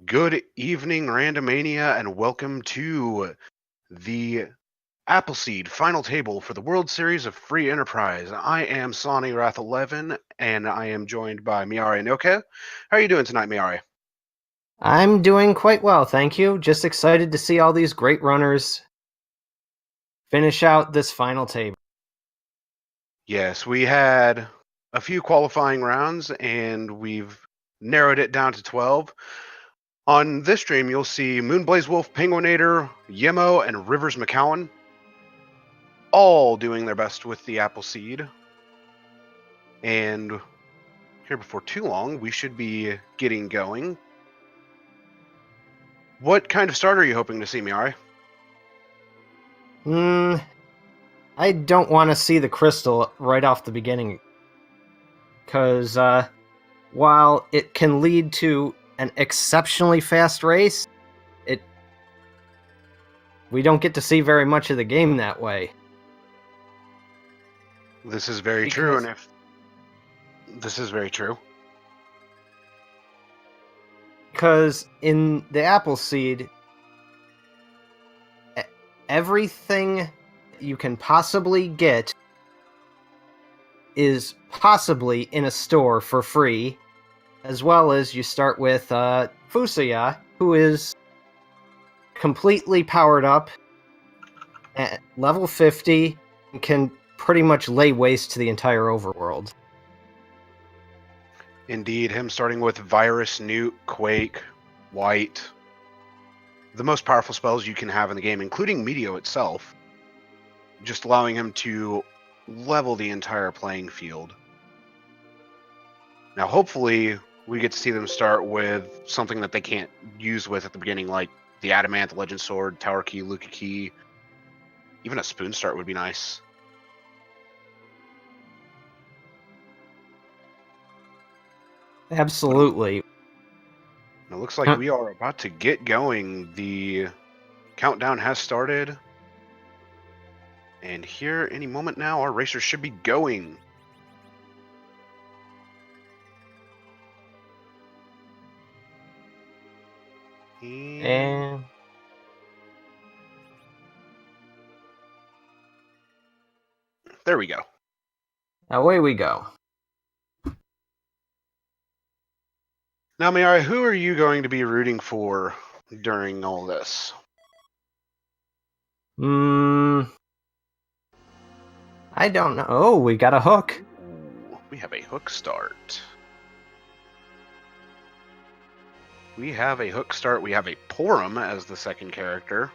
Good evening, Randomania, and welcome to the Appleseed final table for the World Series of Free Enterprise. I am Sonny Wrath 11, and I am joined by Miari Noka. How are you doing tonight, Miari? I'm doing quite well, thank you. Just excited to see all these great runners finish out this final table. Yes, we had a few qualifying rounds, and we've narrowed it down to 12. On this stream, you'll see Moonblaze Wolf, Penguinator, Yemo, and Rivers McCowan all doing their best with the Appleseed. And here before too long, we should be getting going. What kind of start are you hoping to see, Miari? I don't want to see the crystal right off the beginning, because while it can lead to an exceptionally fast race, we don't get to see very much of the game that way. This is very true, and if this is very true. Because in the Appleseed, everything you can possibly get is possibly in a store for free, as well as you start with Fusuya, who is completely powered up at level 50 and can pretty much lay waste to the entire overworld. Indeed, him starting with Virus, Newt, Quake, White, the most powerful spells you can have in the game, including Meteo itself, just allowing him to level the entire playing field. Now, hopefully, we get to see them start with something that they can't use with at the beginning, like the Adamant, the Legend Sword, Tower Key, Luca Key. Even a Spoon Start would be nice. Absolutely. It looks like we are about to get going. The countdown has started. And here, any moment now, our racers should be going. And there we go. away we go. Now, Miara, who are you going to be rooting for during all this? I don't know. Oh, we got a hook. Ooh, we have a hook start. We have a Porum as the second character.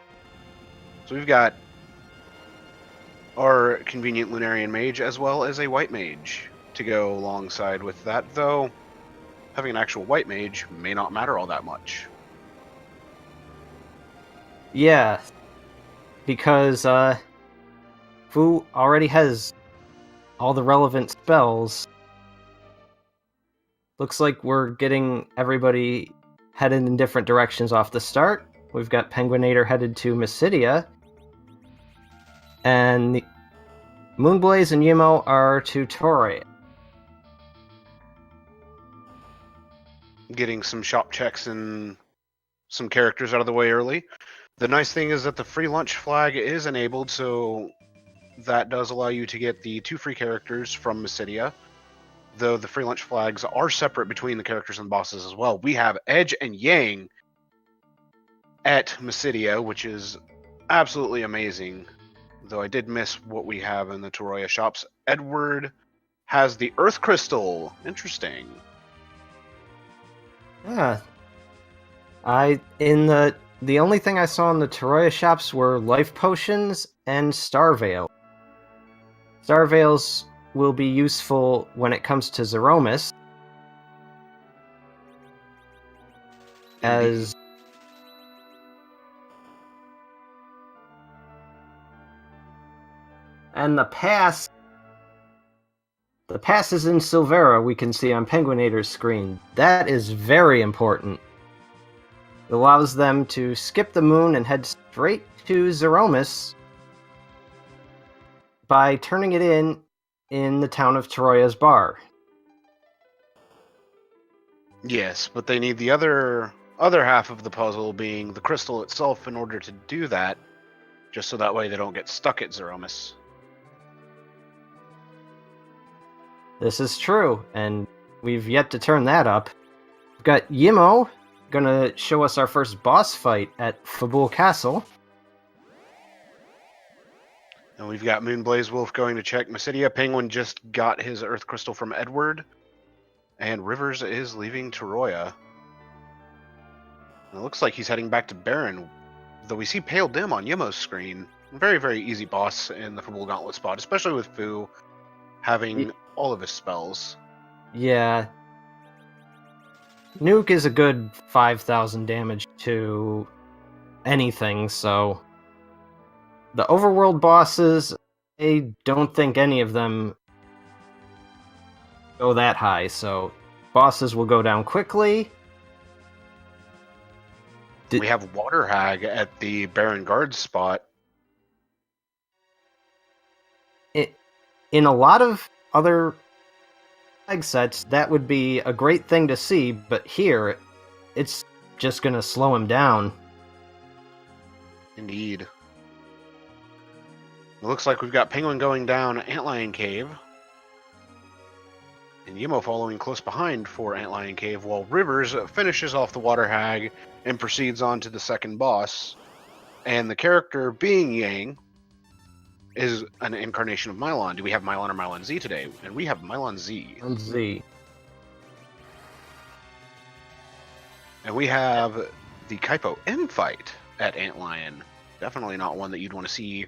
So we've got our convenient Lunarian Mage as well as a White Mage to go alongside with that, though having an actual White Mage may not matter all that much. Yeah, because Fu already has all the relevant spells. Looks like we're getting everybody headed in different directions off the start. We've got Penguinator headed to Mysidia, and Moonblaze and Yemo are to Torre. Getting some shop checks and some characters out of the way early. The nice thing is that the free lunch flag is enabled, so that does allow you to get the 2 free characters from Mysidia, though the free lunch flags are separate between the characters and bosses as well. We have Edge and Yang at Mysidia, which is absolutely amazing, though I did miss what we have in the Toroya shops. Edward has the Earth Crystal. Interesting. Yeah. The only thing I saw in the Toroya shops were life potions and Star Veil. Star Veils will be useful when it comes to Zeromus, as and the passes in Silvera we can see on Penguinator's screen. That is very important. It allows them to skip the moon and head straight to Zeromus by turning it in the town of Toroya's bar. Yes, but they need the other other half of the puzzle being the crystal itself in order to do that, just so that way they don't get stuck at Zeromus. This is true, and we've yet to turn that up. We've got Yimo gonna show us our first boss fight at Fabul Castle. And we've got Moonblaze Wolf going to check Mysidia. Penguin just got his Earth Crystal from Edward. And Rivers is leaving Toroya. And it looks like he's heading back to Baron, though we see Pale Dim on Yimo's screen. Very, very easy boss in the Fabul Gauntlet spot, especially with Fu having all of his spells. Yeah. Nuke is a good 5,000 damage to anything, so... The overworld bosses, I don't think any of them go that high, so bosses will go down quickly. We have Water Hag at the Baron Guard spot. In a lot of other flag sets, that would be a great thing to see, but here, it's just gonna slow him down. Indeed. It looks like we've got Penguin going down Antlion Cave. And Yimo following close behind for Antlion Cave, while Rivers finishes off the Water Hag and proceeds on to the second boss. And the character being Yang is an incarnation of Mylon. Do we have Mylon or Mylon Z today? And we have Mylon Z. On Z. And we have the Kaipo M fight at Antlion. Definitely not one that you'd want to see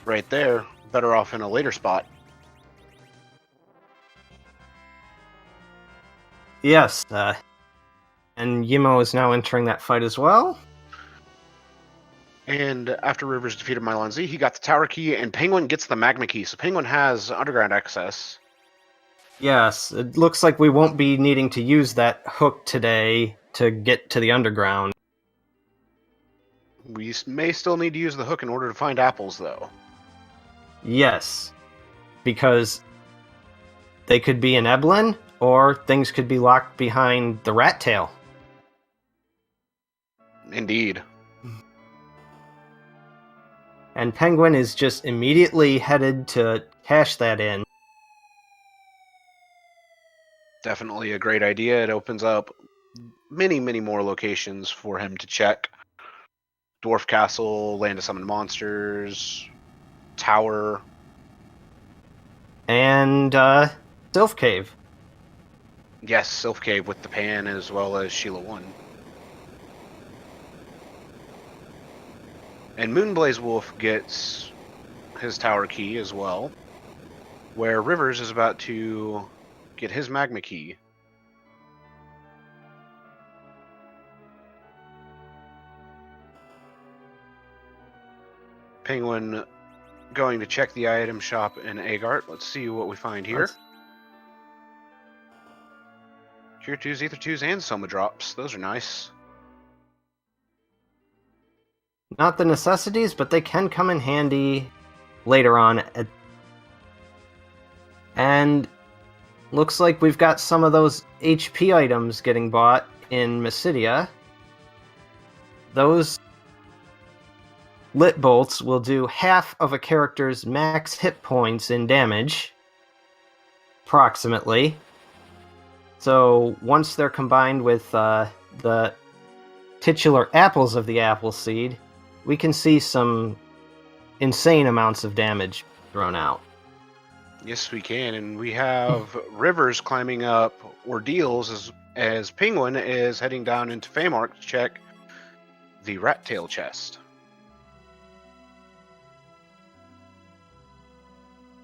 right there. Better off in a later spot. Yes, and Yimo is now entering that fight as well. And after Rivers defeated Mylon Z, he got the tower key, and Penguin gets the magma key. So Penguin has underground access. Yes, it looks like we won't be needing to use that hook today to get to the underground. We may still need to use the hook in order to find apples, though. Yes, because they could be in Eblin, or things could be locked behind the rat tail. Indeed. And Penguin is just immediately headed to cash that in. Definitely a great idea. It opens up many, many more locations for him to check. Dwarf Castle, Land of Summoned Monsters, Tower. And, Sylph Cave. Yes, Sylph Cave with the pan as well as Sheila 1. And Moonblaze Wolf gets his tower key as well, where Rivers is about to get his magma key. Penguin going to check the item shop in Agart. Let's see what we find here. Cure 2s, Ether 2s, and Soma drops. Those are nice. Not the necessities, but they can come in handy later on. And looks like we've got some of those HP items getting bought in Mysidia. Those lit bolts will do half of a character's max hit points in damage, approximately. So once they're combined with the titular apples of the Appleseed, we can see some insane amounts of damage thrown out. Yes, we can, and we have Rivers climbing up ordeals as Penguin is heading down into Feymark to check the rat tail chest.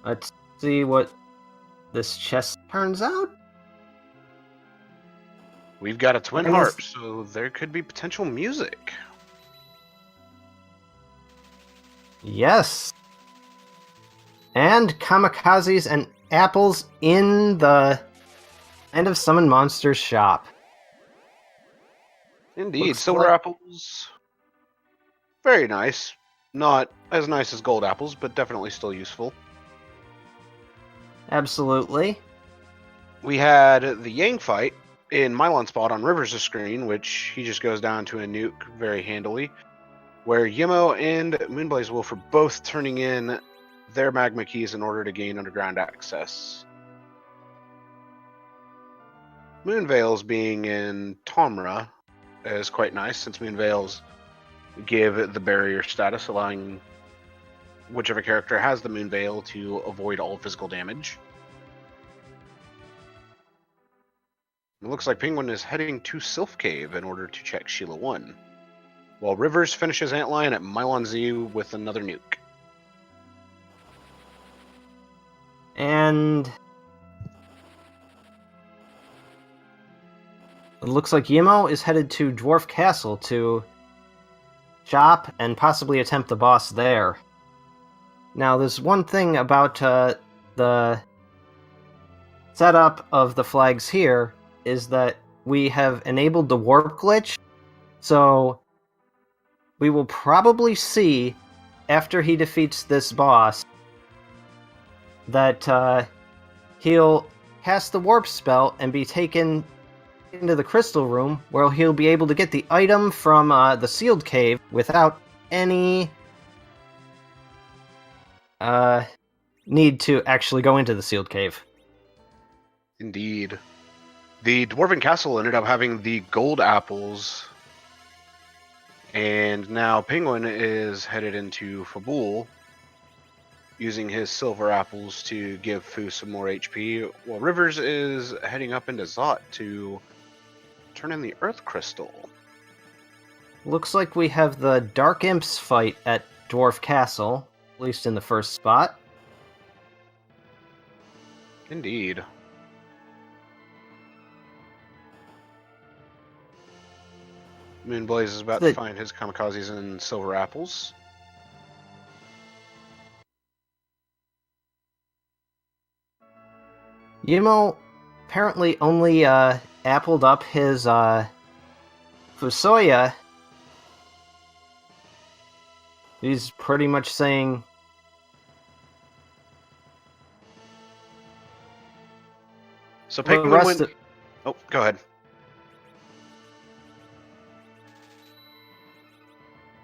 Let's see what this chest turns out. We've got a twin harp, so there could be potential music. Yes. And kamikazes and apples in the Land of Summoned Monsters shop. Indeed, Looks silver like- apples. Very nice. Not as nice as gold apples, but definitely still useful. Absolutely. We had the Yang fight in Mylon spot on Rivers' screen, which he just goes down to a nuke very handily, where Yimo and Moonblaze Wolf are both turning in their magma keys in order to gain underground access. Moonveils being in Tomra is quite nice, since Moonveils give the barrier status, allowing whichever character has the Moonveil to avoid all physical damage. It looks like Penguin is heading to Sylph Cave in order to check Sheila 1, while Rivers finishes Antlion at Mylon Z with another nuke. And it looks like Yimo is headed to Dwarf Castle to shop and possibly attempt the boss there. Now, there's one thing about the setup of the flags here is that we have enabled the warp glitch, so we will probably see, after he defeats this boss, that he'll cast the warp spell and be taken into the crystal room, where he'll be able to get the item from the sealed cave without any need to actually go into the sealed cave. Indeed. The Dwarven Castle ended up having the gold apples, and now Penguin is headed into Fabul, using his silver apples to give Fu some more HP, while Rivers is heading up into Zot to turn in the Earth Crystal. Looks like we have the Dark Imps fight at Dwarf Castle, at least in the first spot. Indeed. Moonblaze is about to find his kamikazes and silver apples. Yimo apparently only appled up his Fusoya. He's pretty much saying, so Penguin went... Oh, go ahead.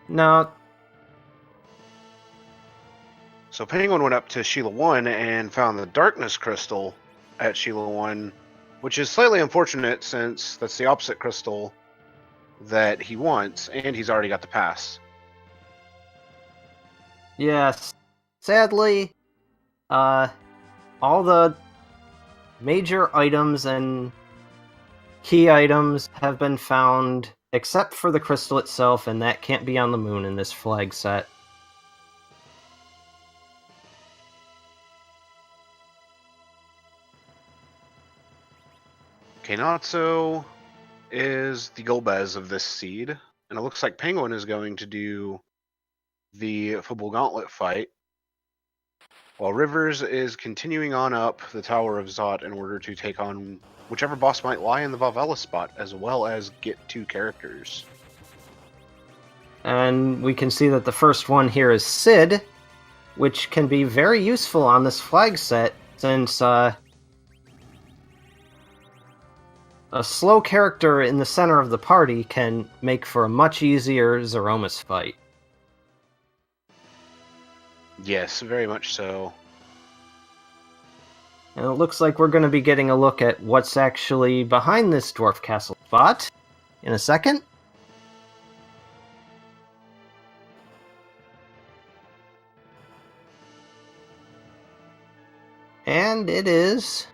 No. So Penguin went up to Sheila 1 and found the Darkness Crystal at Sheila 1, which is slightly unfortunate since that's the opposite crystal that he wants, and he's already got the pass. Yes. Sadly, all the major items and key items have been found, except for the crystal itself, and that can't be on the moon in this flag set. Kainatsu is the Golbez of this seed, and it looks like Penguin is going to do the Fabul Gauntlet fight, while Rivers is continuing on up the Tower of Zot in order to take on whichever boss might lie in the Valvella spot, as well as get 2 characters. And we can see that the first one here is Sid, which can be very useful on this flag set, since a slow character in the center of the party can make for a much easier Zeromus fight. Yes, very much so. And it looks like we're going to be getting a look at what's actually behind this Dwarf Castle spot in a second. And it is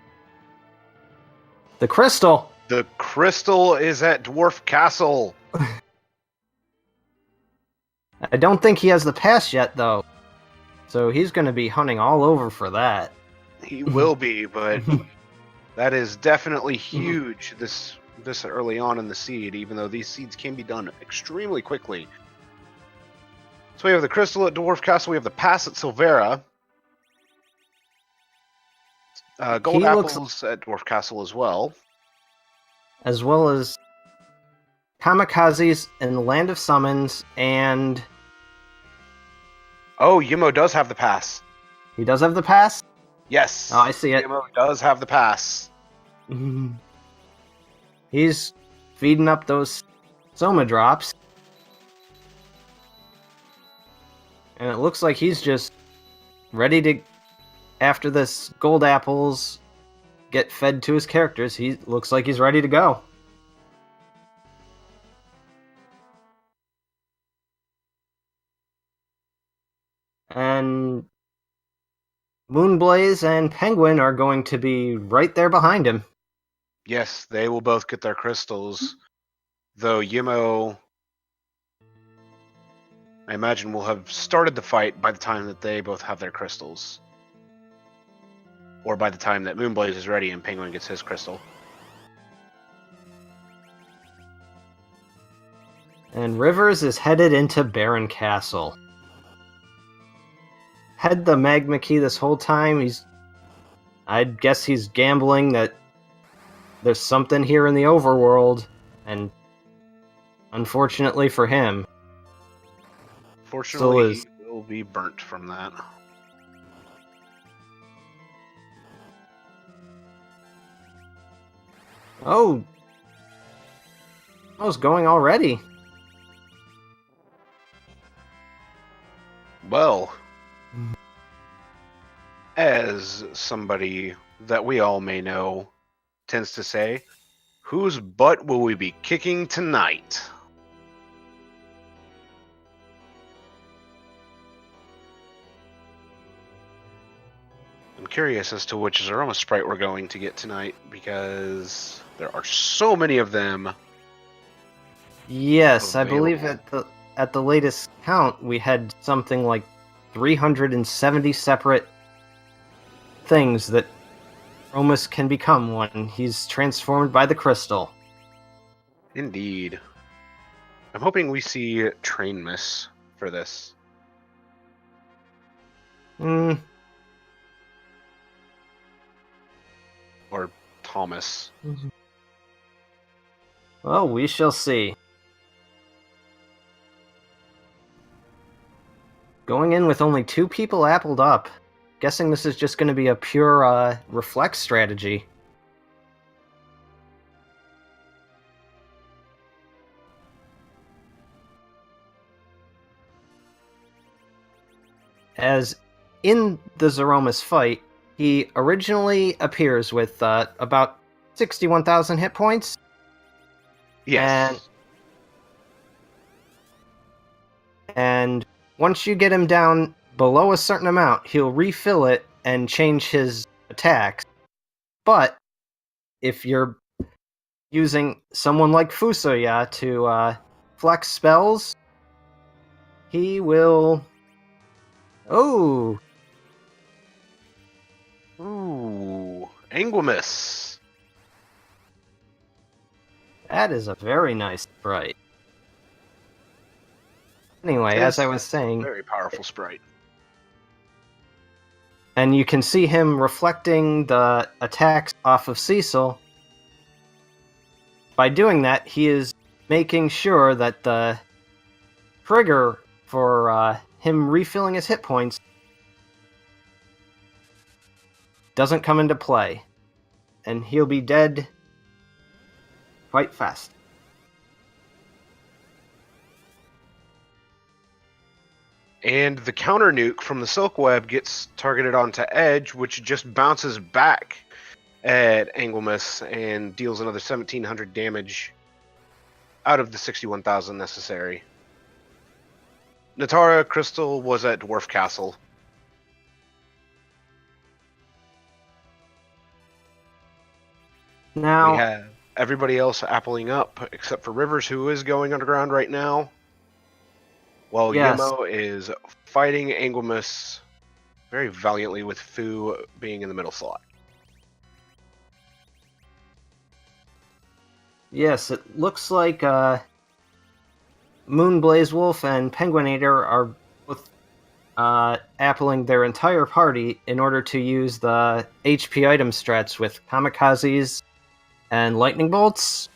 the crystal. The crystal is at Dwarf Castle. I don't think he has the pass yet, though. So he's going to be hunting all over for that. He will be, but that is definitely huge this early on in the seed, even though these seeds can be done extremely quickly. So we have the crystal at Dwarf Castle, we have the pass at Silvera. Gold apples at Dwarf Castle as well. As well as kamikazes in the Land of Summons, and... Oh, Yimo does have the pass. He does have the pass? Yes. Oh, I see it. Yimo does have the pass. He's feeding up those Soma drops. And it looks like he's just ready to, after this gold apples get fed to his characters, he looks like he's ready to go. And Moonblaze and Penguin are going to be right there behind him. Yes, they will both get their crystals, though Yimo, I imagine, will have started the fight by the time that they both have their crystals. Or by the time that Moonblaze is ready and Penguin gets his crystal. And Rivers is headed into Baron Castle. Had the magma key this whole time. I guess he's gambling that there's something here in the overworld, and unfortunately for him, Fortunately, he will be burnt from that. Oh, it's going already. Well, as somebody that we all may know tends to say, whose butt will we be kicking tonight? I'm curious as to which Zaroma sprite we're going to get tonight, because there are so many of them. Yes, available. I believe at the latest count we had something like 370 separate things that Romus can become when he's transformed by the crystal. Indeed. I'm hoping we see Train Miss for this. Or Thomas. Well, we shall see. Going in with only 2 people appled up. Guessing this is just going to be a pure reflex strategy. As in the Zeromus fight, he originally appears with about 61,000 hit points. Yes. And once you get him down below a certain amount, he'll refill it and change his attacks. But if you're using someone like Fusoya to flex spells, he will... Oh! Ooh, Anguimus. That is a very nice sprite. Anyway, It as is I was saying... Very powerful sprite. And you can see him reflecting the attacks off of Cecil. By doing that, he is making sure that the trigger for him refilling his hit points doesn't come into play. And he'll be dead quite fast. And the counter nuke from the Silk Web gets targeted onto Edge, which just bounces back at Anguimus and deals another 1,700 damage out of the 61,000 necessary. Natara Crystal was at Dwarf Castle. Now, We have everybody else appling up, except for Rivers, who is going underground right now. While Yes. Yemo is fighting Anguimus very valiantly, with Fu being in the middle slot. yes, it looks like Moonblaze Wolf and Penguinator are both appling their entire party in order to use the HP item strats with Kamikazes and Lightning Bolts.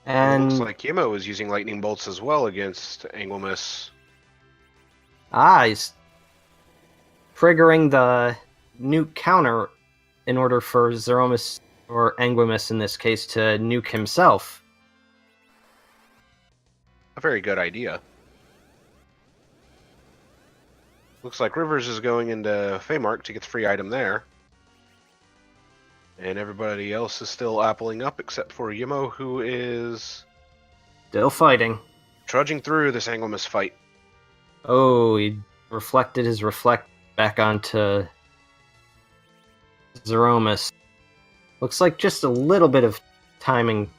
And it And looks like Yemo is using lightning bolts as well against Anguimus. Ah, he's triggering the nuke counter in order for Zeromus, or Anguimus in this case, to nuke himself. A very good idea. Looks like Rivers is going into Feymark to get the free item there. And everybody else is still appling up except for Yimo, who is Still fighting. trudging through this Anguimus fight. Oh, he reflected his reflect back onto Zeromus. Looks like just a little bit of timing.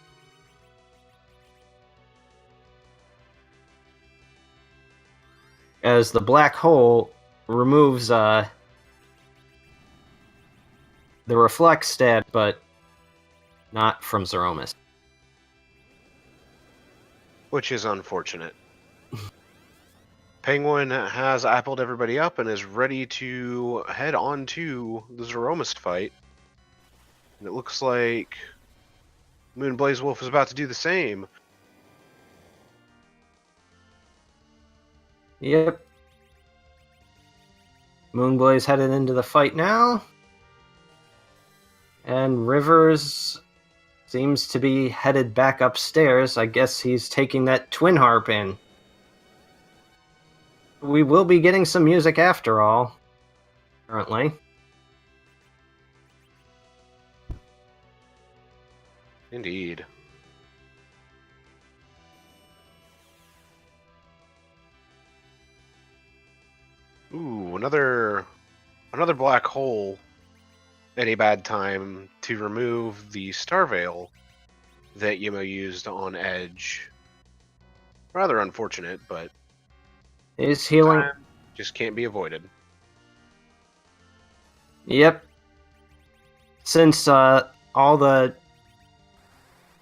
As the black hole removes the reflect stat, but not from Zeromus. Which is unfortunate. Penguin has appled everybody up and is ready to head on to the Zeromus fight. And it looks like Moonblaze Wolf is about to do the same. Yep. Moonblaze headed into the fight now. And Rivers seems to be headed back upstairs. I guess he's taking that twin harp in. We will be getting some music after all, currently. Indeed. Ooh, another black hole at a bad time to remove the Star Veil that Yimo used on Edge. Rather unfortunate, but Is healing. just can't be avoided. Yep. Since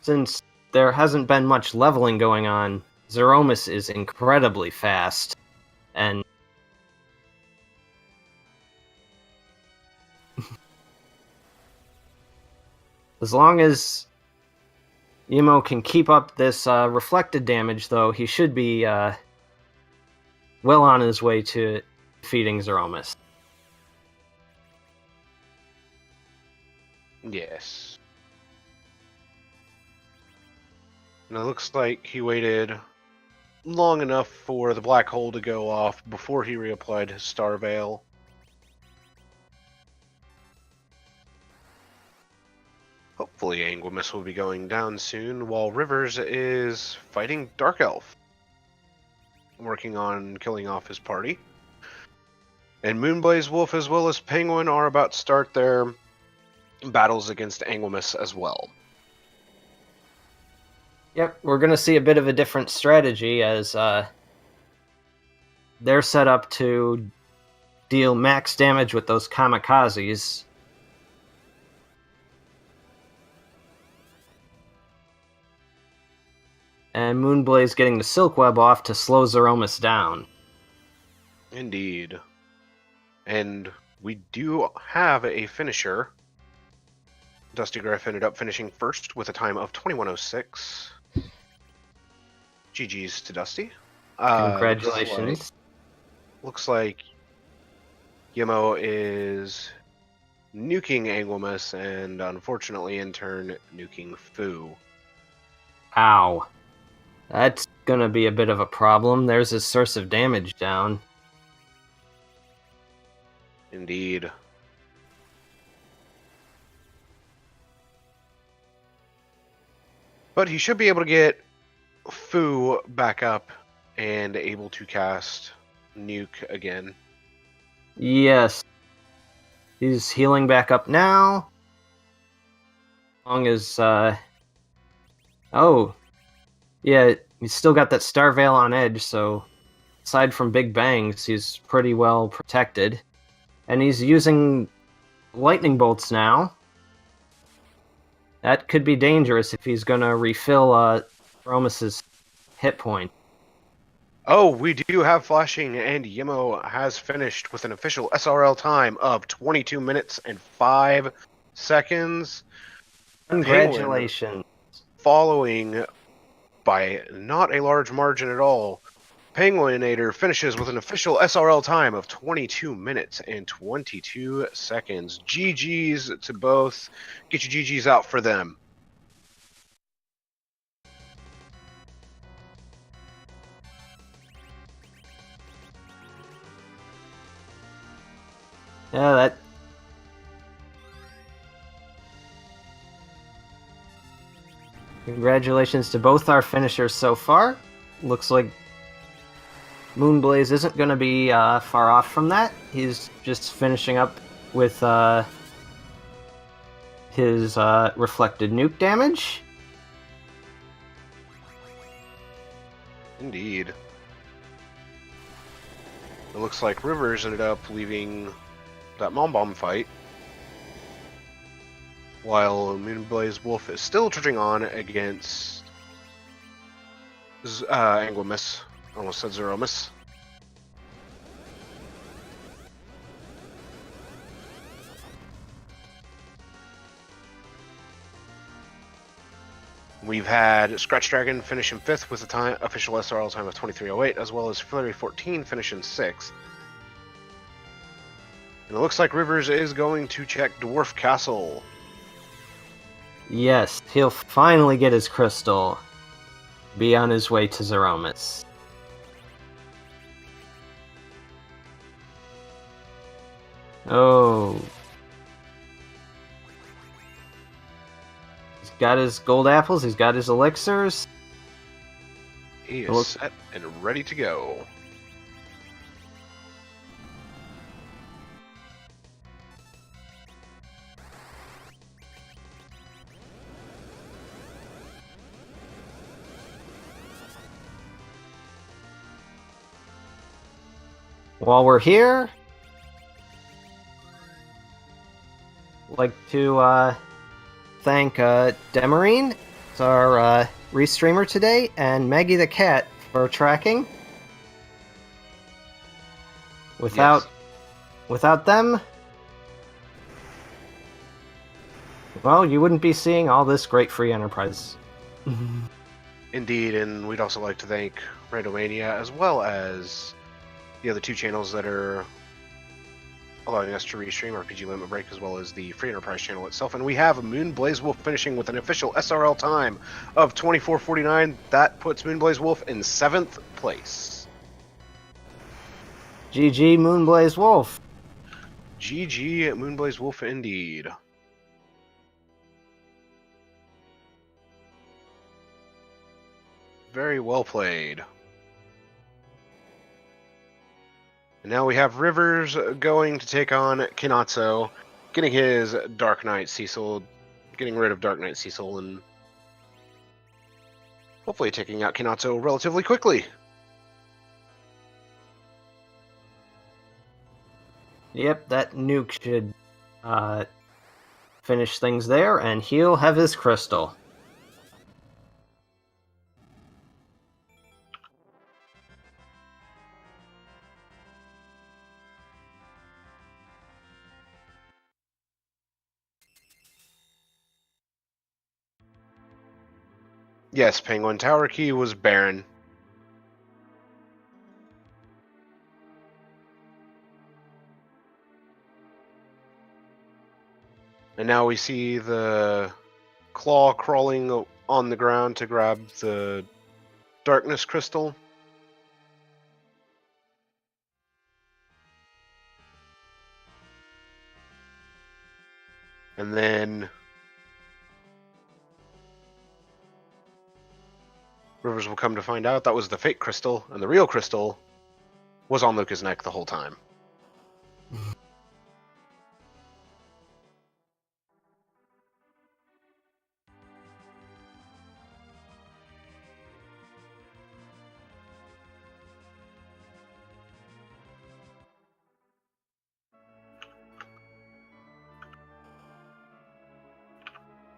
since there hasn't been much leveling going on, Zeromus is incredibly fast, and as long as Yimo can keep up this reflected damage, though, he should be well on his way to defeating Zeromus. Yes. And it looks like he waited long enough for the black hole to go off before he reapplied his Star Veil. Hopefully Anguimus will be going down soon, while Rivers is fighting Dark Elf, working on killing off his party. And Moonblaze Wolf as well as Penguin are about to start their battles against Anguimus as well. Yep, we're going to see a bit of a different strategy as they're set up to deal max damage with those kamikazes. And Moonblaze getting the Silk Web off to slow Zeromus down. Indeed. And we do have a finisher. Dusty Griff ended up finishing first with a time of 21:06. GG's to Dusty. Congratulations. Looks like Yimo is nuking Anguimus and unfortunately in turn nuking Fu. Ow. That's gonna be a bit of a problem. There's a source of damage down. Indeed. But he should be able to get Fu back up and able to cast Nuke again. Yes. He's healing back up now. As long as, oh. Yeah, he's still got that Star Veil on Edge, so aside from Big Bangs, he's pretty well protected. And he's using lightning bolts now. That could be dangerous if he's gonna refill Romus's hit point. Oh, we do have flashing, and Yimo has finished with an official SRL time of 22 minutes and 5 seconds. Congratulations. Following by not a large margin at all. Penguinator finishes with an official SRL time of 22 minutes and 22 seconds. GG's to both. Get your GG's out for them. Yeah, that. Congratulations to both our finishers so far. Looks like Moonblaze isn't going to be far off from that. He's just finishing up with his reflected nuke damage. Indeed. It looks like Rivers ended up leaving that Mom Bomb fight, while Moonblaze Wolf is still trudging on against Anglomiss. Almost said Zeromus. We've had Scratch Dragon finish in 5th with a official SRL time of 23:08, as well as Flurry 14 finish in 6th. And it looks like Rivers is going to check Dwarf Castle. Yes, he'll finally get his crystal. Be on his way to Zeromus. Oh. He's got his gold apples, he's got his elixirs. He is set and ready to go. While we're here, I'd like to thank Demarine, it's our restreamer today, and Maggie the Cat for tracking. Without them, well, you wouldn't be seeing all this great free enterprise. Indeed, and we'd also like to thank Randomania as well as the other two channels that are allowing us to restream RPG Limit Break, as well as the Free Enterprise channel itself. And we have Moonblaze Wolf finishing with an official SRL time of 24:49. That puts Moonblaze Wolf in 7th place. GG Moonblaze Wolf. GG Moonblaze Wolf indeed. Very well played. And now we have Rivers going to take on Kinatsu, getting his Dark Knight Cecil, getting rid of Dark Knight Cecil, and hopefully taking out Kinatsu relatively quickly. Yep, that nuke should finish things there, and he'll have his crystal. Yes, Penguin Tower Key was barren. And now we see the claw crawling on the ground to grab the darkness crystal. And then Rivers will come to find out that was the fake crystal, and the real crystal was on Luca's neck the whole time.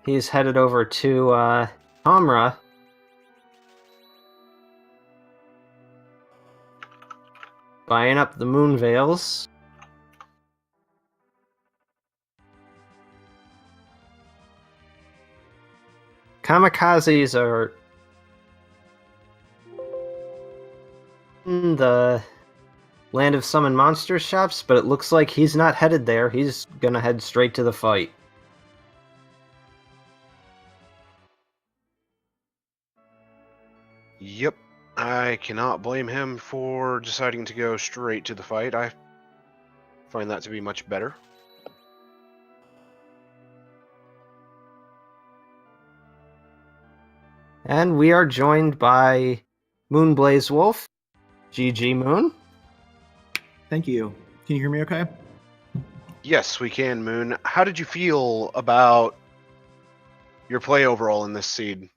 He's headed over to Tamra. Buying up the moon veils. Kamikazes are in the Land of Summon Monsters shops, but it looks like he's not headed there. He's gonna head straight to the fight. Yep. I cannot blame him for deciding to go straight to the fight. I find that to be much better. And we are joined by Moonblaze Wolf. GG Moon. Thank you. Can you hear me okay? Yes, we can, Moon. How did you feel about your play overall in this seed?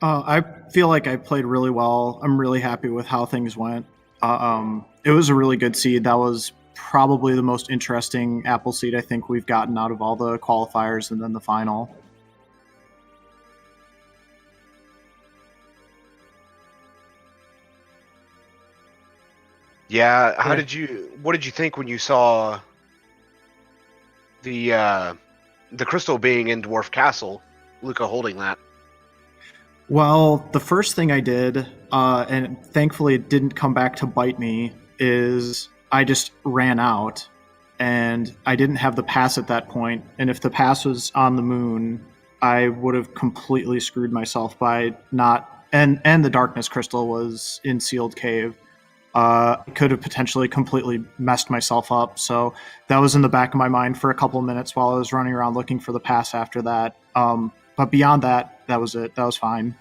I feel like I played really well. I'm really happy with how things went. It was a really good seed. That was probably the most interesting Appleseed I think we've gotten out of all the qualifiers and then the final. Yeah, Yeah. What did you think when you saw the crystal being in Dwarf Castle, Luca holding that? Well, the first thing I did, and thankfully it didn't come back to bite me, is I just ran out, and I didn't have the pass at that point. And if the pass was on the moon, I would have completely screwed myself by not. And the darkness crystal was in sealed cave. Could have potentially completely messed myself up. So that was in the back of my mind for a couple of minutes while I was running around looking for the pass after that. But beyond that, that was it. That was fine.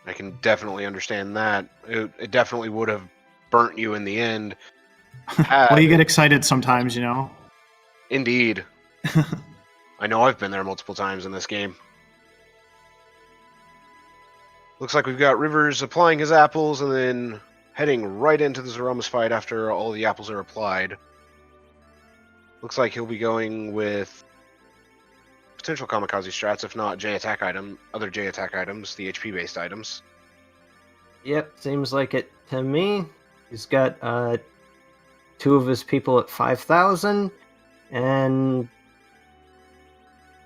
I can definitely understand that. It definitely would have burnt you in the end. Well, you get excited sometimes, you know? Indeed. I know I've been there multiple times in this game. Looks like we've got Rivers applying his apples and then heading right into the Zeromus fight after all the apples are applied. Looks like he'll be going with potential kamikaze strats, if not other J attack items, the HP based items. Yep, seems like it to me. He's got two of his people at 5,000, and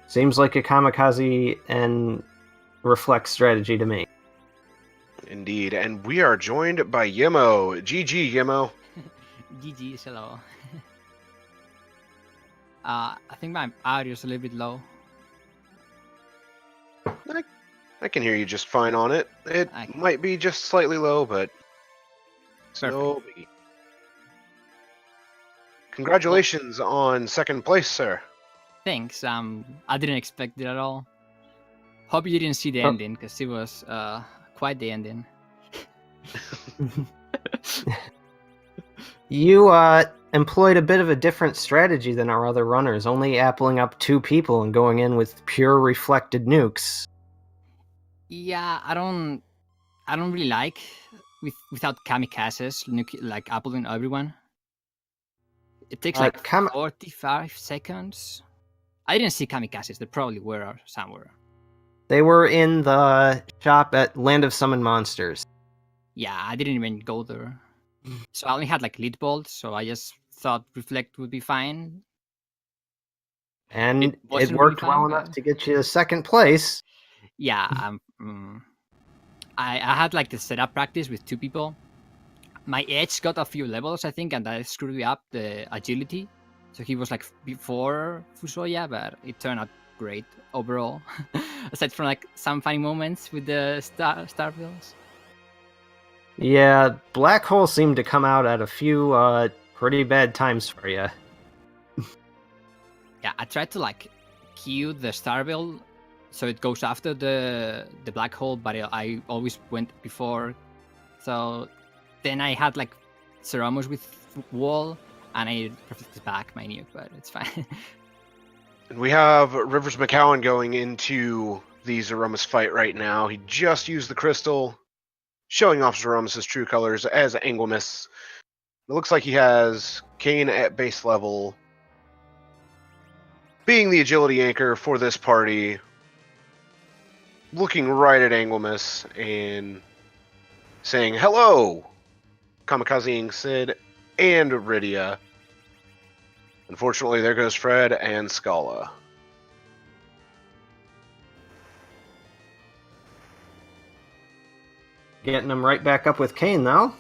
seems like a kamikaze and reflex strategy to me. Indeed, and we are joined by Yemo. GG, Yemo. GG, hello. I think my audio is a little bit low. I can hear you just fine on it. It Okay. might be just slightly low, but it's no biggie. Congratulations on second place, sir. Thanks. I didn't expect it at all. Hope you didn't see the ending, because it was quite the ending. You employed a bit of a different strategy than our other runners, only appling up 2 people and going in with pure reflected nukes. Yeah, I don't really like without kamikazes, like appling everyone. It takes like 45 seconds. I didn't see kamikazes. They probably were somewhere. They were in the shop at Land of Summon Monsters. Yeah, I didn't even go there. So I only had like lead bolts, so I just thought reflect would be fine. And it wasn't worked really well fun, enough but- to get you to second place. Yeah, I had like the setup practice with 2 people. My edge got a few levels, I think, and that screwed me up the agility. So he was like before Fusoya, but it turned out great overall. Aside from like some funny moments with the star bills. Yeah, Black Hole seemed to come out at a few pretty bad times for you. Yeah, I tried to like cue the star bill so it goes after the black hole, but I always went before. So then I had like Ceramos with wall, and I reflected back my nuke, but it's fine. And we have Rivers McCowan going into the Zeromus fight right now. He just used the crystal, showing off Zeromus' true colors as Anglemus. It looks like he has Kane at base level, being the agility anchor for this party, looking right at Anglemus and saying, "Hello, kamikazeing Sid and Rydia." Unfortunately, there goes Fred and Scala. Getting him right back up with Kane, though.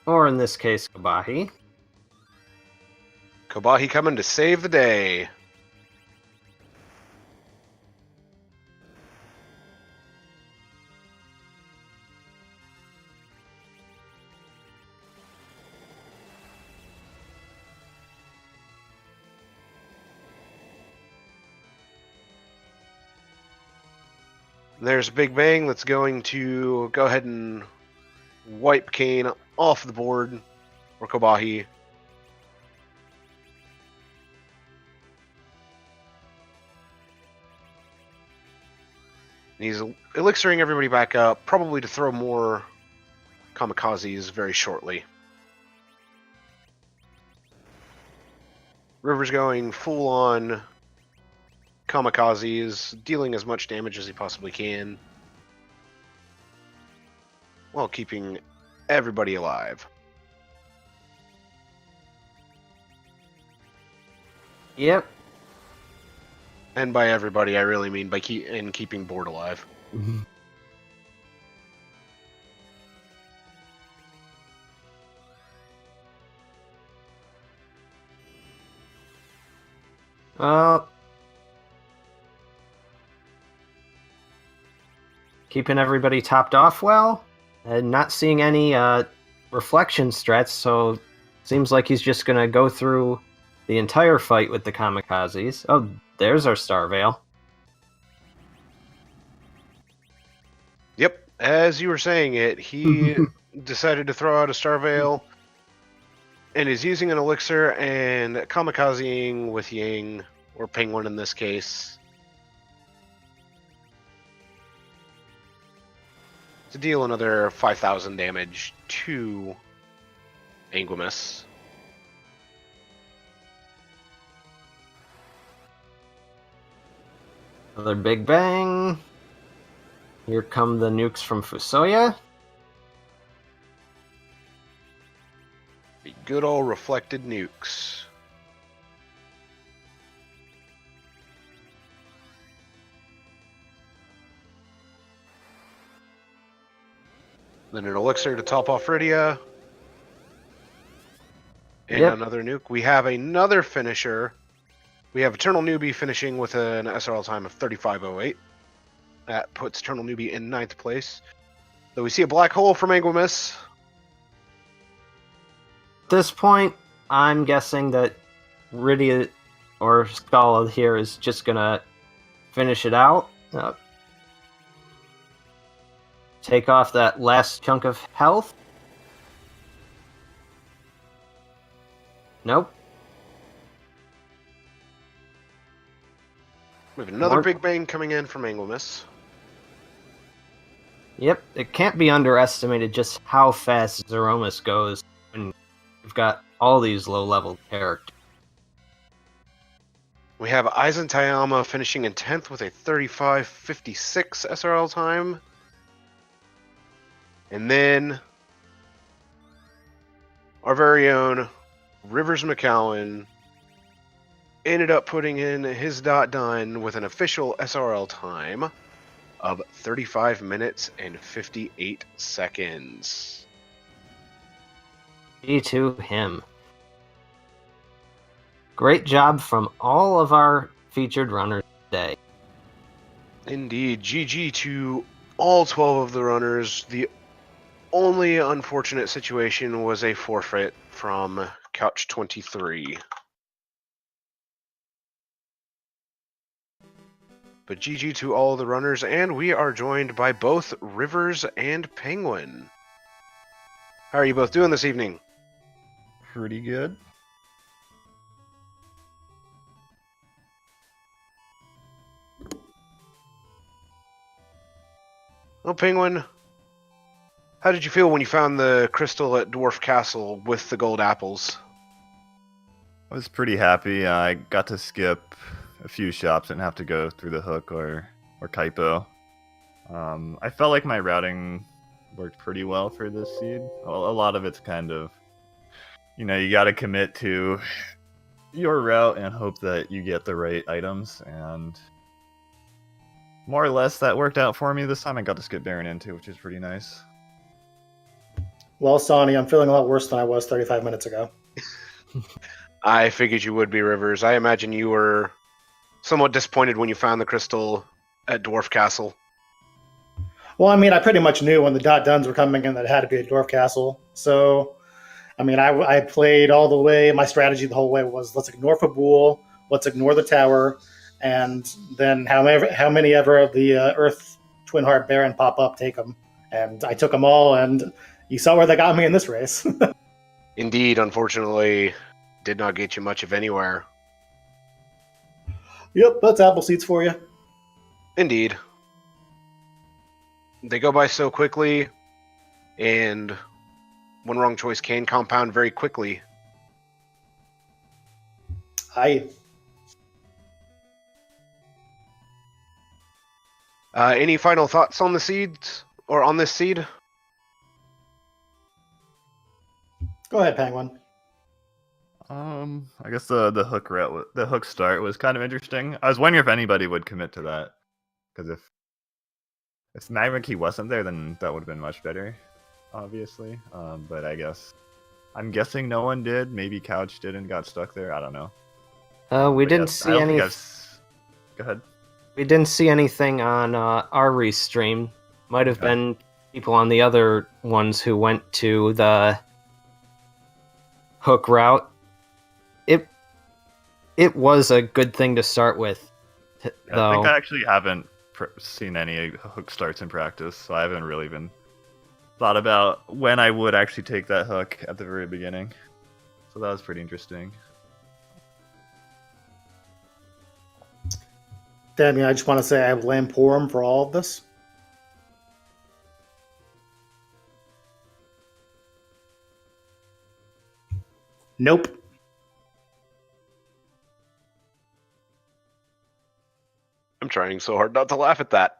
Or in this case, Kabahi. Kobahi coming to save the day. There's Big Bang that's going to go ahead and wipe Kane off the board, or Kobahi. And he's elixiring everybody back up, probably to throw more kamikazes very shortly. River's going full on kamikazes, dealing as much damage as he possibly can, while keeping everybody alive. Yep. And by everybody, I really mean by keeping Board alive. Keeping everybody topped off well, and not seeing any reflection strats, so seems like he's just gonna go through the entire fight with the kamikazes. Oh, there's our Star Veil. Yep, as you were saying it, he decided to throw out a Star Veil, and is using an elixir and kamikazeing with Yang, or Penguin in this case, to deal another 5,000 damage to Anguimus. Another Big Bang. Here come the nukes from Fusoya. The good old reflected nukes. Then an elixir to top off Rydia. And Yep. another nuke. We have another finisher. We have Eternal Newbie finishing with an SRL time of 35.08. That puts Eternal Newbie in 9th place. Though we see a black hole from Anguimus. At this point, I'm guessing that Rydia or Scala here is just gonna finish it out. Take off that last chunk of health. Nope. We have another More- Big Bang coming in from Anguimus. Yep, it can't be underestimated just how fast Zeromus goes when you've got all these low-level characters. We have Aizen Tayama finishing in 10th with a 35.56 SRL time. And then our very own Rivers McCowan ended up putting in his dot done with an official SRL time of 35 minutes and 58 seconds. G to him. Great job from all of our featured runners today. Indeed, GG to all 12 of the runners. The only unfortunate situation was a forfeit from Couch 23. But GG to all the runners, and we are joined by both Rivers and Penguin. How are you both doing this evening? Pretty good. Well, Penguin, how did you feel when you found the crystal at Dwarf Castle with the gold apples? I was pretty happy. I got to skip a few shops and have to go through the hook or Kaipo. I felt like my routing worked pretty well for this seed. A lot of it's kind of, you got to commit to your route and hope that you get the right items. And more or less that worked out for me this time. I got to skip Baron into, which is pretty nice. Well, Sonny, I'm feeling a lot worse than I was 35 minutes ago. I figured you would be, Rivers. I imagine you were somewhat disappointed when you found the crystal at Dwarf Castle. Well, I mean, I pretty much knew when the dot duns were coming in that it had to be a dwarf castle. So, I mean, I played all the way. My strategy the whole way was let's ignore Fabul, let's ignore the tower, and then how many ever of the Earth Twin Heart Baron pop up, take them. And I took them all, and you saw where they got me in this race. Indeed, unfortunately, did not get you much of anywhere. Yep, that's Appleseeds for you. Indeed. They go by so quickly, and one wrong choice can compound very quickly. Any final thoughts on the seeds, or on this seed? Go ahead, Penguin. I guess the hook route, the hook start was kind of interesting. I was wondering if anybody would commit to that, because if Magma Key wasn't there, then that would have been much better, obviously. But I'm guessing no one did. Maybe Couch did and got stuck there. I don't know. We But didn't yes, see any. Go ahead. We didn't see anything on our restream. Might have been people on the other ones who went to the hook route. It was a good thing to start with, though. I think I actually haven't seen any hook starts in practice, so I haven't really even thought about when I would actually take that hook at the very beginning. So that was pretty interesting. Damn, I just want to say I blame Porum for all of this. Nope. I'm trying so hard not to laugh at that.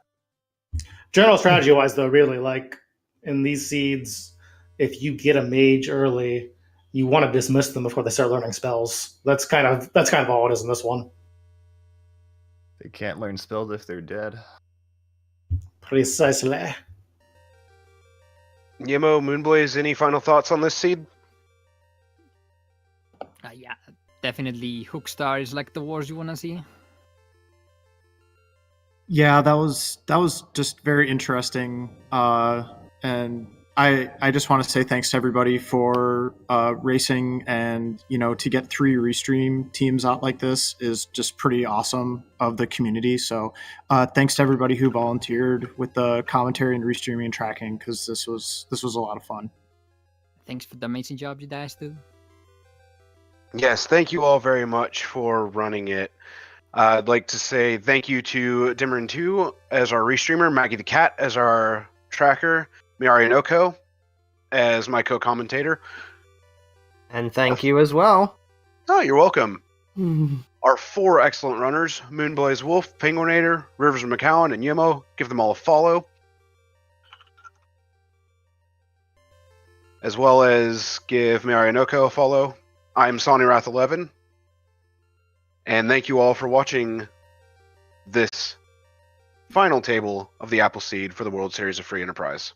General strategy wise, though, really, like in these seeds, if you get a mage early, you want to dismiss them before they start learning spells. That's kind of all it is in this one. They can't learn spells if they're dead. Precisely. Yemo, Moonblaze, any final thoughts on this seed? Yeah, definitely Hookstar is like the wars you want to see. Yeah, that was just very interesting, and I just want to say thanks to everybody for racing, and to get 3 restream teams out like this is just pretty awesome of the community. So thanks to everybody who volunteered with the commentary and restreaming and tracking, because this was a lot of fun. Thanks for the amazing job you guys do. Yes, thank you all very much for running it. I'd like to say thank you to Dimmerin2 as our restreamer, Maggie the Cat as our tracker, Miari Noko as my co-commentator. And thank you as well. Oh, you're welcome. Our 4 excellent runners, Moonblaze Wolf, Penguinator, Rivers McCowan, and Yemo. Give them all a follow. As well as give Miari Noko a follow. I'm Sonny Wrath 11. And thank you all for watching this final table of the Appleseed for the World Series of Free Enterprise.